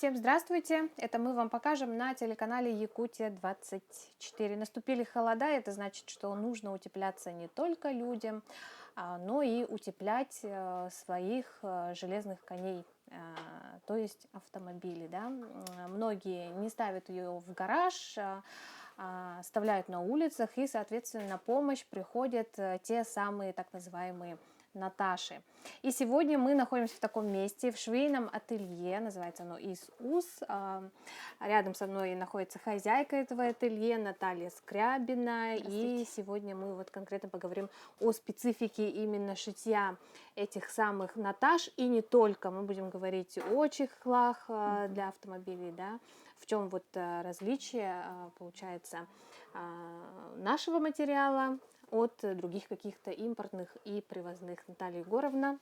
Всем здравствуйте! Это мы вам покажем на телеканале Якутия-24. Наступили холода, это значит, что нужно утепляться не только людям, но и утеплять своих железных коней, то есть автомобили. Да? Многие не ставят ее в гараж, оставляют на улицах, и, соответственно, на помощь приходят те самые так называемые Наташи. И сегодня мы находимся в таком месте, в швейном ателье, называется оно ИС-УС. Рядом со мной находится хозяйка этого ателье Наталья Скрябина. И сегодня мы вот конкретно поговорим о специфике именно шитья этих самых Наташ. И не только. Мы будем говорить о чехлах для автомобилей, да, в чем вот различие получается нашего материала от других каких-то импортных и привозных. Наталья Егоровна,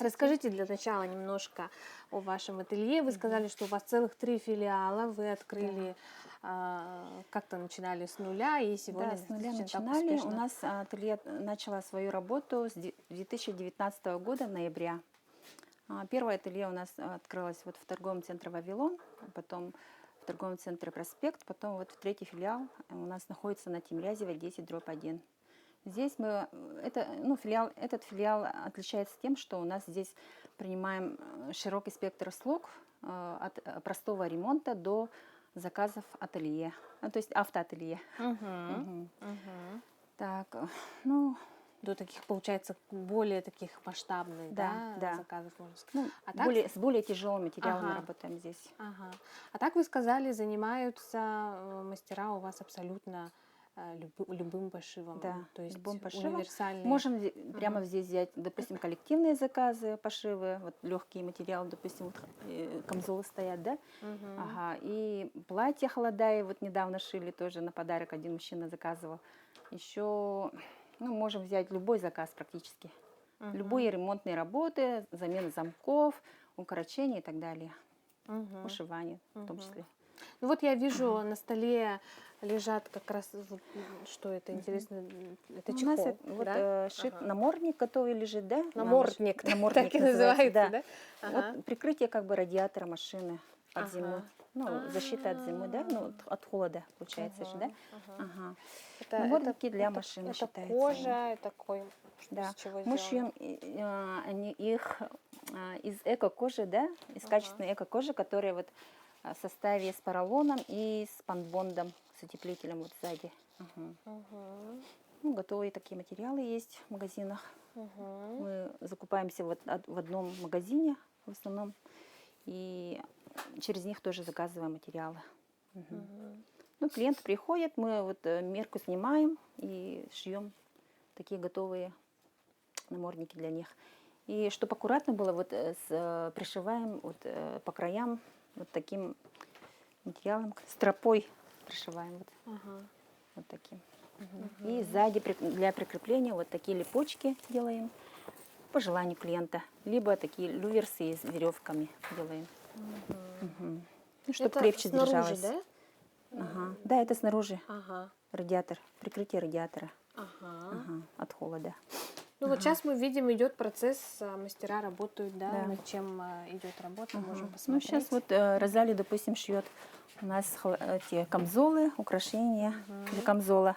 расскажите для начала немножко о вашем ателье. Вы сказали, что у вас целых 3 филиала, вы открыли, как-то начинали с нуля, и сегодня с нуля начинали. У нас ателье начало свою работу с 2019 года, ноября. Первое ателье у нас открылось вот в торговом центре «Вавилон», потом в торговом центре «Проспект», потом вот в третий филиал у нас находится на Тимирязева 10/1. Здесь мы, этот филиал отличается тем, что у нас здесь принимаем широкий спектр услуг от простого ремонта до заказов ателье, то есть автоателье. Так, ну... До таких, получается, более таких масштабных, да, заказов, можно сказать. С более тяжелым материалом мы работаем здесь. А так вы сказали, занимаются мастера у вас абсолютно любым пошивом, то есть любым пошивом. Универсальные. Можем прямо здесь взять, допустим, коллективные заказы, пошивы, вот легкие материалы, допустим, вот, камзолы стоят, да, и платья холодаи вот недавно шили тоже на подарок, один мужчина заказывал. Еще, можем взять любой заказ практически, любые ремонтные работы, замена замков, укорочение и так далее, ушивание в том числе. Ну вот я вижу, на столе лежат как раз, что это, интересно, это чехол, у нас вот шит намордник готовый лежит, да? Намордник, так и называется, да? Вот прикрытие как бы радиатора машины от зимы, защита от зимы, да, от холода получается же, да? Намордники для машины считается. Это кожа, это такой, да. Мы шьем их из эко-кожи, да, из качественной эко-кожи, которая вот в составе с поролоном и с панбондом, с утеплителем вот сзади. Готовые такие материалы есть в магазинах. Мы закупаемся вот в одном магазине в основном, и через них тоже заказываем материалы. Клиент приходит, мы вот мерку снимаем и шьем такие готовые намордники для них. И чтобы аккуратно было, вот пришиваем вот по краям вот таким материалом, стропой пришиваем вот таким. И сзади для прикрепления вот такие липочки делаем по желанию клиента, либо такие люверсы с веревками делаем, чтобы крепче держалось. Да? Да, это снаружи радиатор, прикрытие радиатора от холода. Ну вот сейчас мы видим, идет процесс, мастера работают, да, над чем идет работа, можем посмотреть. Сейчас вот Розали, допустим, шьет у нас эти камзолы, украшения для камзола.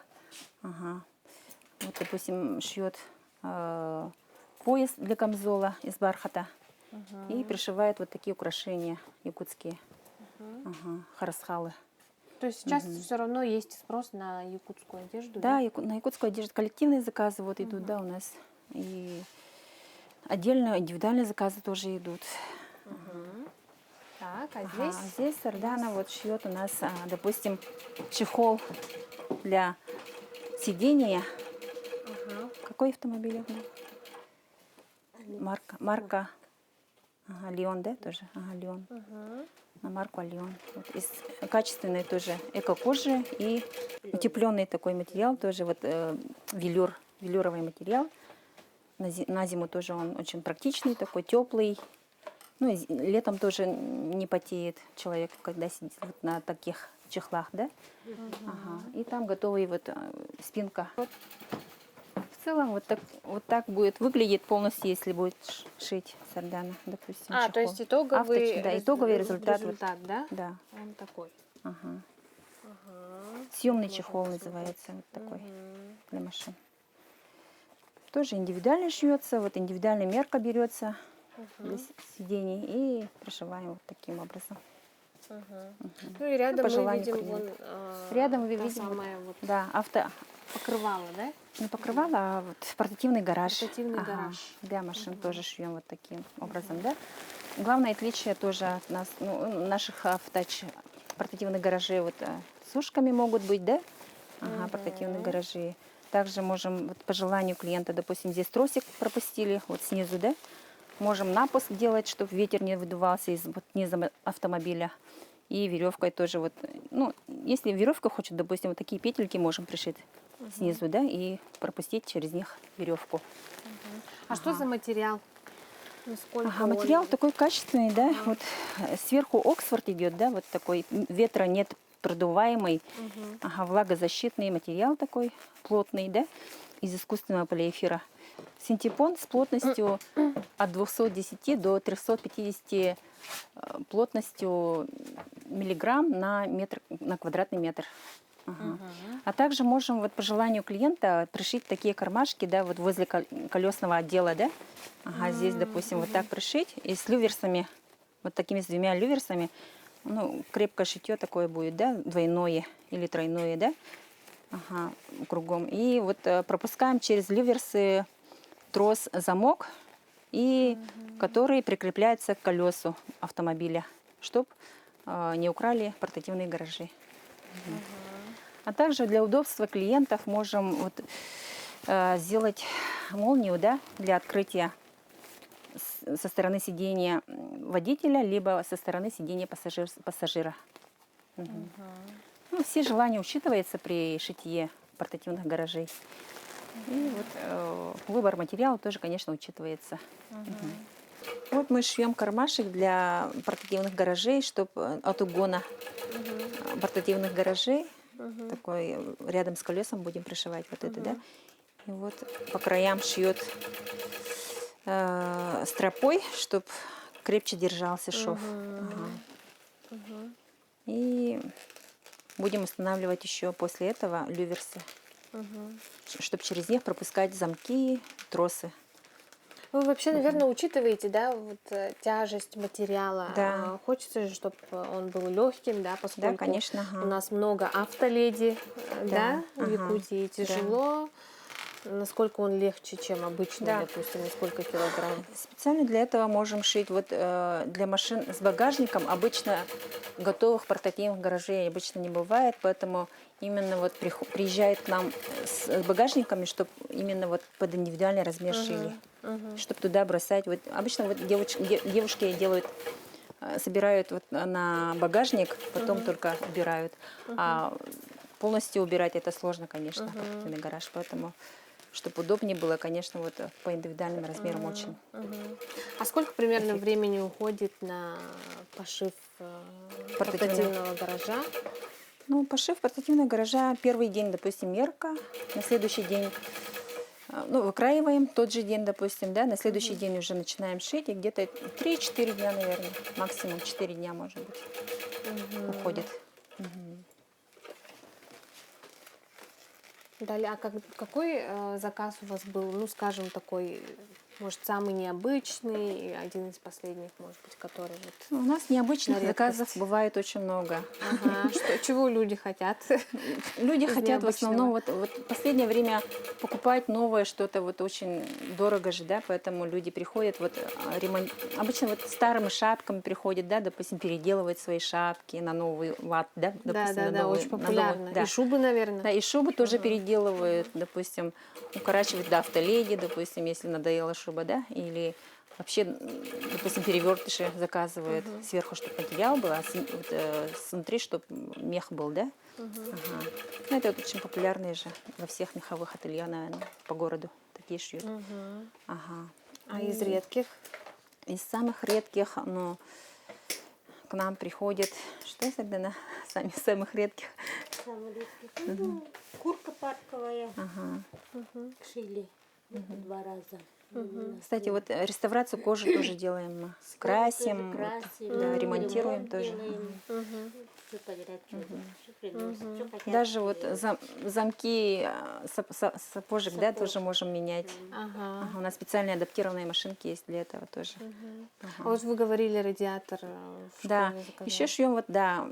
Вот, допустим, шьет пояс для камзола из бархата и пришивает вот такие украшения якутские, харасхалы. То есть сейчас все равно есть спрос на якутскую одежду? Да, на якутскую одежду. Коллективные заказы вот идут, да, у нас. И отдельно индивидуальные заказы тоже идут. Так, а здесь? Здесь Сардана вот шьет у нас, допустим, чехол для сидения. Какой автомобиль? Марка Леон, да, тоже? Леон. На марку Леон. Вот из качественной тоже эко-кожи и утепленный такой материал, тоже вот велюровый материал. На зиму тоже он очень практичный, такой теплый. Ну и летом тоже не потеет человек, когда сидит вот на таких чехлах, да? И там готовый вот спинка. В целом вот так будет выглядеть полностью, если будет шить Сардана, допустим. А, то есть итоговый, да, итоговый результат. результат, да? Да. Он такой. Ага. Ага. Съемный Можно чехол посмотреть. называется вот такой Мгм. для машин. Тоже индивидуально шьется, вот индивидуальная мерка берется для сидений и пришиваем вот таким образом. Ну и рядом по мы желанию видим клиента. вон Рядом вы та видим вот, самая вот да, покрывало, да? не покрывало, а вот портативный гараж. Портативный гараж. Для машин тоже шьем вот таким образом, да. Главное отличие тоже от нас, ну, наших авточ портативных гаражей вот с ушками могут быть, да? Ага, портативные гаражи. Также можем вот, по желанию клиента, допустим, здесь тросик пропустили вот снизу, да? Можем напуск делать, чтобы ветер не выдувался из вот, низа автомобиля. И веревкой тоже вот, ну, если веревка хочет, допустим, вот такие петельки можем пришить снизу, да, и пропустить через них веревку. А что за материал? Насколько Ага, материал он- такой качественный, да, вот сверху Оксфорд идет, да, вот такой, ветра нет, продуваемый, ага, влагозащитный материал такой, плотный, да, из искусственного полиэфира. Синтепон с плотностью от 210 до 350 плотностью миллиграмм на метр, на квадратный метр. Ага. А также можем вот по желанию клиента пришить такие кармашки, да, вот возле колесного отдела, да. Ага, здесь, допустим, вот так пришить и с люверсами, вот такими с двумя люверсами, ну, крепкое шитье такое будет, да, двойное или тройное, да, ага, кругом. И вот пропускаем через люверсы трос, замок, и который прикрепляется к колесу автомобиля, чтобы не украли портативные гаражи. А также для удобства клиентов можем вот, сделать молнию, да, для открытия со стороны сидения водителя, либо со стороны сидения пассажира. Ну, все желания учитываются при шитье портативных гаражей. И вот выбор материала тоже, конечно, учитывается. Вот мы шьем кармашек для портативных гаражей, чтобы от угона портативных гаражей, такой рядом с колесом будем пришивать вот это, да. И вот по краям шьет стропой, чтобы крепче держался шов. И будем устанавливать еще после этого люверсы, чтобы через них пропускать замки, тросы. Вы вообще, наверное, учитываете, да, вот тяжесть материала. Да. Хочется же, чтобы он был легким, да, поскольку Да, конечно. Ага. у нас много автоледи, да, в ага, Якутии, и тяжело. Насколько он легче, чем обычный, Да. допустим, и сколько килограмм? Специально для этого можем шить вот для машин с багажником. Обычно готовых портативных гаражей обычно не бывает, поэтому именно вот приезжает к нам с багажниками, чтобы именно вот под индивидуальный размер шили, чтобы туда бросать. Вот обычно вот девушки делают, собирают вот на багажник, потом только убирают. А полностью убирать это сложно, конечно, портативный гараж, поэтому чтобы удобнее было, конечно, вот по индивидуальным размерам очень. А сколько примерно времени уходит на пошив портативного гаража? Ну, пошив портативного гаража, первый день, допустим, мерка, на следующий день, ну, выкраиваем тот же день, допустим, да, на следующий день уже начинаем шить, и где-то 3-4 дня, наверное, максимум 4 дня, может быть, уходит. Далее, а какой заказ у вас был, ну, скажем, такой, может, самый необычный, один из последних, может быть, который вот... У нас необычных на заказов редкость. бывает очень много. Ага, чего люди хотят? Люди Из хотят в необычного. основном вот в последнее время покупать новое что-то вот очень дорого же, да, поэтому люди приходят вот обычно вот старыми шапками приходят, да, допустим, переделывают свои шапки на новый лад, да, допустим, Да, на новый, очень на новый, популярно. да. И шубы, наверное. Да, и шубы тоже переделывают, допустим, укорачивают, да, автоледи, допустим, если надоела шуба, да, или вообще, допустим, перевертыши заказывают сверху, чтобы материал был, а снутри, чтобы мех был, да. Ага. Ну, это вот очень популярные же во всех меховых ателье, наверное, по городу такие шьют. Ага. А из редких? Из самых редких, ну, к нам приходят, что тогда сами самых редких? Самый редкий. Ну, куртка парковая. Ага. Шили. 2 раза. Кстати, вот реставрацию кожи тоже делаем мы. Красим, вот, да, ремонтируем тоже. Все подряд, что приносят, что хотят. Даже вот замки сапожек, да, тоже можем менять. Ага. Ага, у нас специальные адаптированные машинки есть для этого тоже. А вот вы говорили, радиатор в Да, школе заказали. еще шьем вот, да,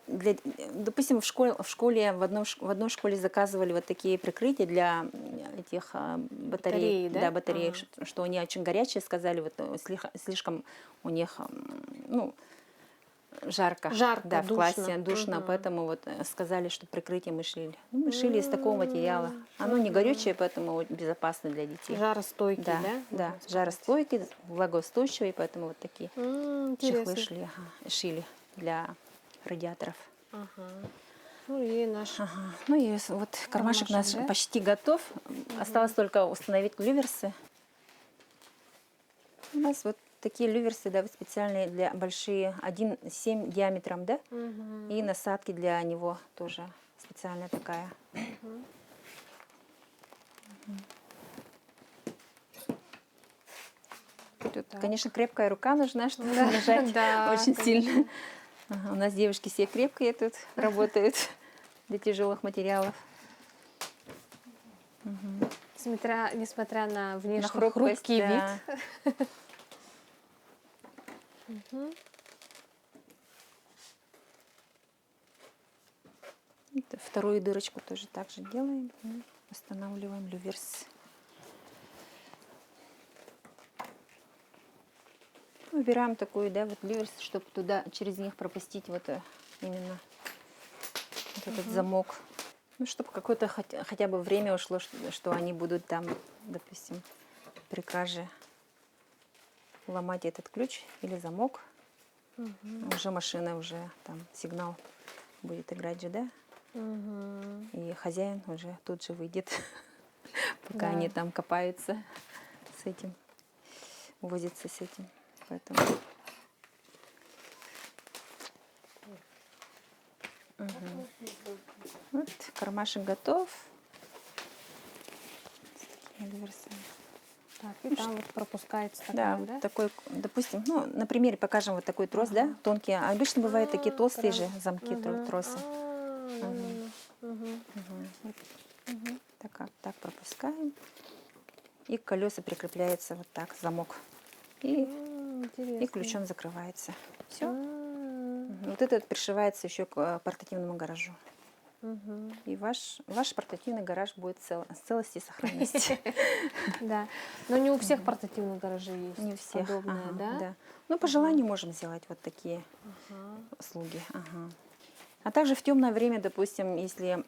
допустим, в школе в одной школе заказывали вот такие прикрытия для этих Батареи, батарей, да? да, батареек, Ага. что они очень горячие, сказали, вот слишком у них, ну, жарко, Жарко, да, в душно. классе, душно, поэтому вот сказали, что прикрытие мы шили. Ну, мы шили из такого материала. Оно не горючее, поэтому вот безопасно для детей. Жаростойкий, Да, да? да, можно сказать? жаростойкий, влагоустойчивый, поэтому вот такие чехлы Интересно. шили для радиаторов. Ага. Ну и наш. Ага. Ну и вот кармашек наш да? почти готов. Осталось только установить люверсы. У нас вот такие люверсы, да, специальные для большие, 1,7 диаметром, да? И насадки для него тоже специальная такая. Тут, конечно, крепкая рука нужна, чтобы нажать Да, очень конечно. сильно. Ага, у нас девушки все крепкие тут работают для тяжелых материалов. Несмотря на внешне хрупкость, хрупкий да. вид. Вторую дырочку тоже так же делаем. Устанавливаем люверс. Выбираем такую, да, вот люверс, чтобы туда через них пропустить вот именно вот этот замок. Ну, чтобы какое-то хотя бы время ушло, что они будут там, допустим, при краже ломать этот ключ или замок. Уже машина, уже там сигнал будет играть же, да? И хозяин уже тут же выйдет, пока Да. они там копаются с этим, возятся с этим. Поэтому... Вот кармашек готов. С такими люверсами. Так, и там вот пропускается Да, такая, вот да? такой, допустим, ну, на примере покажем вот такой трос, да, тонкий. А обычно бывают такие толстые же замки, тросы. Так пропускаем. И к колесу прикрепляется вот так замок. И ключом закрывается. Все. Вот этот пришивается еще к портативному гаражу. И ваш портативный гараж будет в целости и сохранности. Да. Но не у всех портативных гаражей есть. Не у всех. Подобное, Ага, да? Ну, по желанию можем сделать вот такие услуги. А также в темное время, допустим, если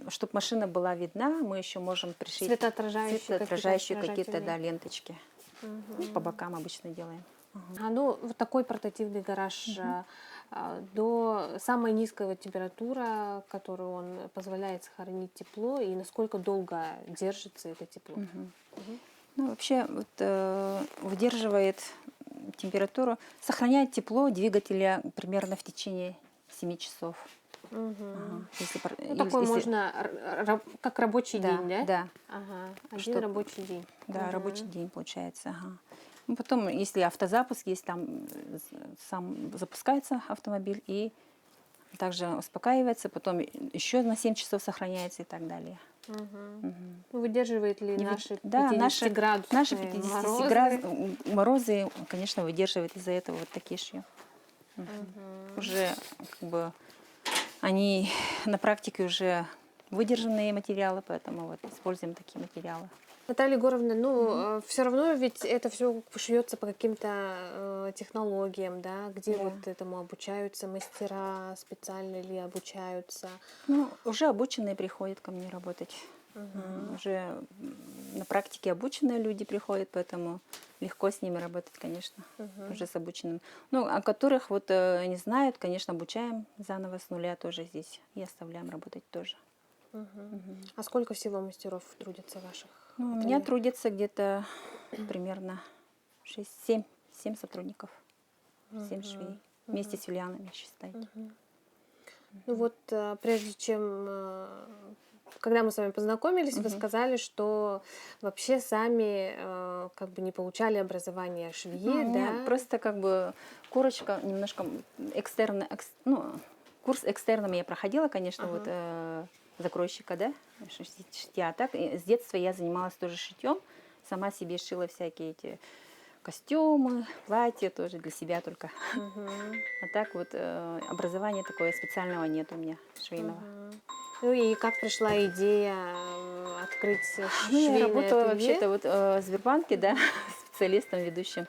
чтобы машина была видна, мы еще можем пришить Светоотражающие какие-то, да, ленточки. По бокам обычно делаем. Ну, вот такой портативный гараж до самой низкой температура, которую он позволяет сохранить тепло, и насколько долго держится это тепло. Ну, вообще вот, выдерживает температуру, сохраняет тепло двигателя примерно в течение 7 часов. Ну, такой можно, как рабочий день, да? Да. Ага. Один рабочий день. Да, рабочий день получается. Ну, потом, если автозапуск есть, там сам запускается автомобиль и также успокаивается, потом еще на 7 часов сохраняется и так далее. Выдерживает ли наши 50 наши градусные наши 50 морозы, конечно, выдерживает, из-за этого вот такие шьем. Уже как бы они на практике уже выдержанные материалы, поэтому вот используем такие материалы. Наталья Егоровна, ну, все равно ведь это все шьется по каким-то технологиям, да, где вот этому обучаются мастера, специально ли обучаются? Ну, уже обученные приходят ко мне работать. Уже на практике обученные люди приходят, поэтому легко с ними работать, конечно, уже с обученным. Ну, о которых вот не знают, конечно, обучаем заново с нуля тоже здесь и оставляем работать тоже. А сколько всего мастеров трудится ваших? Ну, у меня трудится где-то примерно 6-7 сотрудников, 7 швей. Вместе с Юлианой, считайте. Ну вот, прежде чем когда мы с вами познакомились, вы Мгм. сказали, что вообще сами как бы не получали образование швеи, Ну, да? просто как бы корочка немножко ну, курс экстерном я проходила, конечно, вот закройщика, да, шитья. А так с детства я занималась тоже шитьем, сама себе шила всякие эти костюмы, платья тоже для себя только. Мгм. А так вот образования такое специального нет у меня швейного. Мгм. Ну и как пришла идея открыть Ну, я швейное работала ателье? вообще-то вот в Сбербанке, да, специалистом, ведущим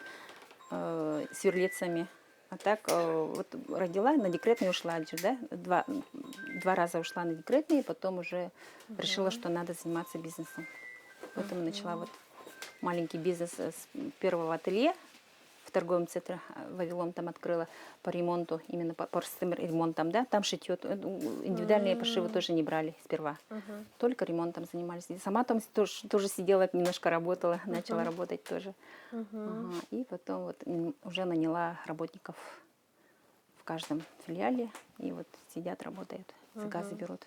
сверлицами. А так вот родила, на декретный ушла, да, два раза ушла на декретный, и потом уже решила, что надо заниматься бизнесом. Поэтому начала вот маленький бизнес с первого ателье в торговом центре Вавилон там открыла по ремонту, именно по простым ремонтам, да, там шитье, индивидуальные пошивы тоже не брали сперва, только ремонтом занимались. И сама там тоже сидела, немножко работала, начала работать тоже. Ага. И потом вот уже наняла работников в каждом филиале, и вот сидят, работают, заказы берут.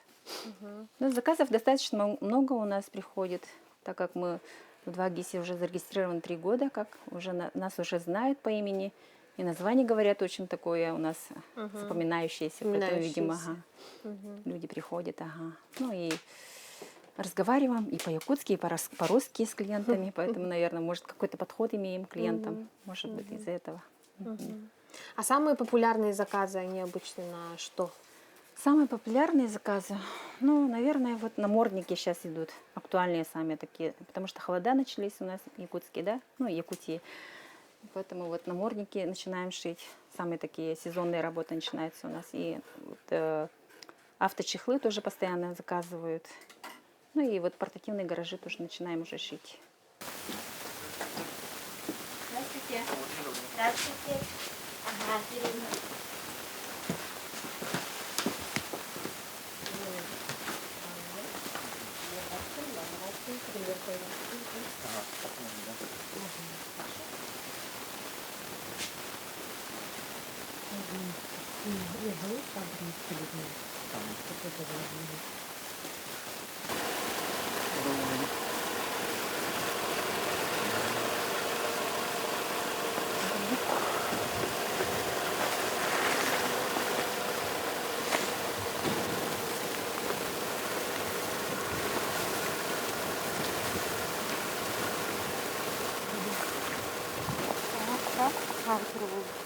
Ну, заказов достаточно много у нас приходит, так как мы в 2GIS уже зарегистрированы 3 года, как уже нас уже знают по имени, и название говорят очень такое у нас запоминающееся, поэтому, видимо, люди приходят, ну и разговариваем и по-якутски, и по-русски с клиентами, поэтому, наверное, может, какой-то подход имеем к клиентам, может быть, из-за этого. А самые популярные заказы, они обычно на что? Самые популярные заказы, ну, наверное, вот намордники сейчас идут, актуальные сами такие, потому что холода начались у нас якутские, да, ну, Якутии. Поэтому вот намордники начинаем шить, самые такие сезонные работы начинаются у нас. И вот, авточехлы тоже постоянно заказывают. Ну и вот портативные гаражи тоже начинаем уже шить. Здравствуйте. Здравствуйте. Ага, Ирина.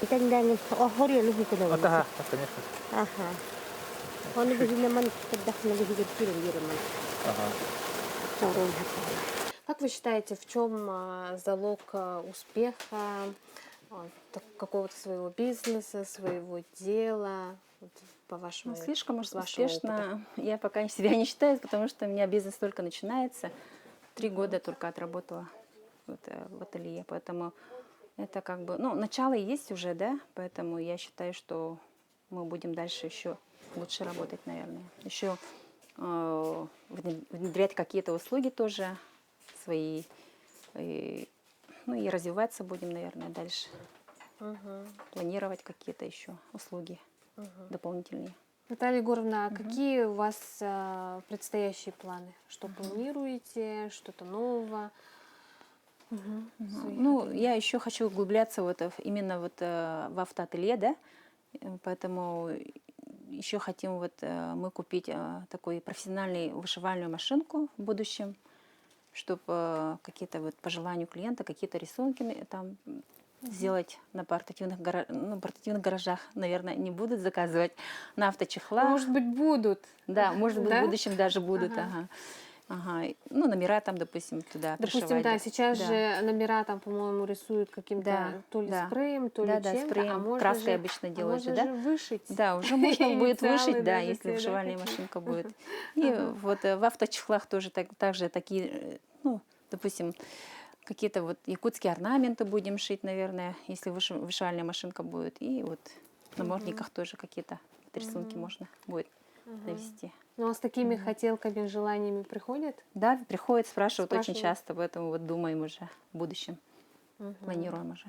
Itandani ohori lu hikuna. Ага, конечно. Aha. Onu bihile man kedah na bihile kirim man. Ага. Sorun hata. Как вы считаете, в чем залог успеха какого-то своего бизнеса, своего дела, вот, по вашему, Ну, слишком уж с вашего опыта? успешно я пока себя не считаю, потому что у меня бизнес только начинается. 3 года только отработала вот, в ателье, поэтому это как бы, ну, начало есть уже, да, поэтому я считаю, что мы будем дальше еще лучше работать, наверное. Еще внедрять какие-то услуги тоже свои, ну и развиваться будем, наверное, дальше. Планировать какие-то еще услуги дополнительные. Наталья Егоровна, а какие у вас предстоящие планы? Что планируете, что-то нового? Ну, я еще хочу углубляться вот именно вот в автоателье, да, поэтому еще хотим вот мы купить такую профессиональную вышивальную машинку в будущем, чтобы какие-то вот по желанию клиента какие-то рисунки там сделать на портативных гаражах, наверное, не будут заказывать, на авточехлах. Может быть, будут. Да, может быть, Да? в будущем даже будут, ага. Ну, номера там, допустим, туда Допустим, пришивать. да, сейчас да. же номера там, по-моему, рисуют каким-то Да, то ли да. спреем, то ли Да, чем-то, спреем. а можно Краской же, обычно делают же, можно да? же вышить. Да, уже можно будет Инициалы вышить, да, даже если те, да, вышивальная какие. машинка будет. И вот в авточехлах тоже также такие, ну, допустим, какие-то вот якутские орнаменты будем шить, наверное, если вышивальная машинка будет. И вот на намордниках тоже какие-то рисунки можно будет навести. Ну, а с такими хотелками, желаниями приходят? Да, приходят, спрашивают очень Спрашивают. часто, поэтому вот думаем уже в будущем, планируем уже.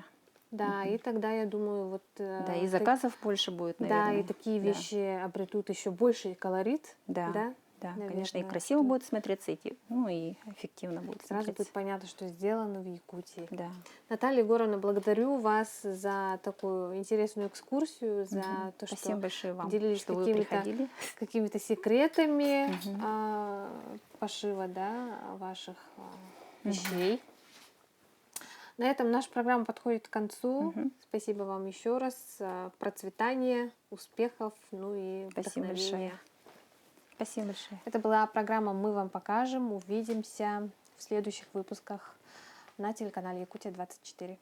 Да, и тогда, я думаю, вот... Да, и заказов больше будет, Да, наверное. и такие Да. вещи обретут еще больший колорит. Да, Да? Да, конечно, и наверное, красиво что будет смотреться, ну и эффективно будет сразу смотреться. будет понятно, что сделано в Якутии. Да. Наталья Егоровна, благодарю вас за такую интересную экскурсию, за Мгм. то, Спасибо что большое вам, поделились что вы какими-то приходили. секретами Мгм. пошива, да, ваших Мгм. вещей. На этом наша программа подходит к концу. Мгм. Спасибо вам еще раз. Процветания, успехов, ну и Спасибо вдохновения. большое. Спасибо большое. Это была программа «Мы вам покажем». Увидимся в следующих выпусках на телеканале Якутия 24.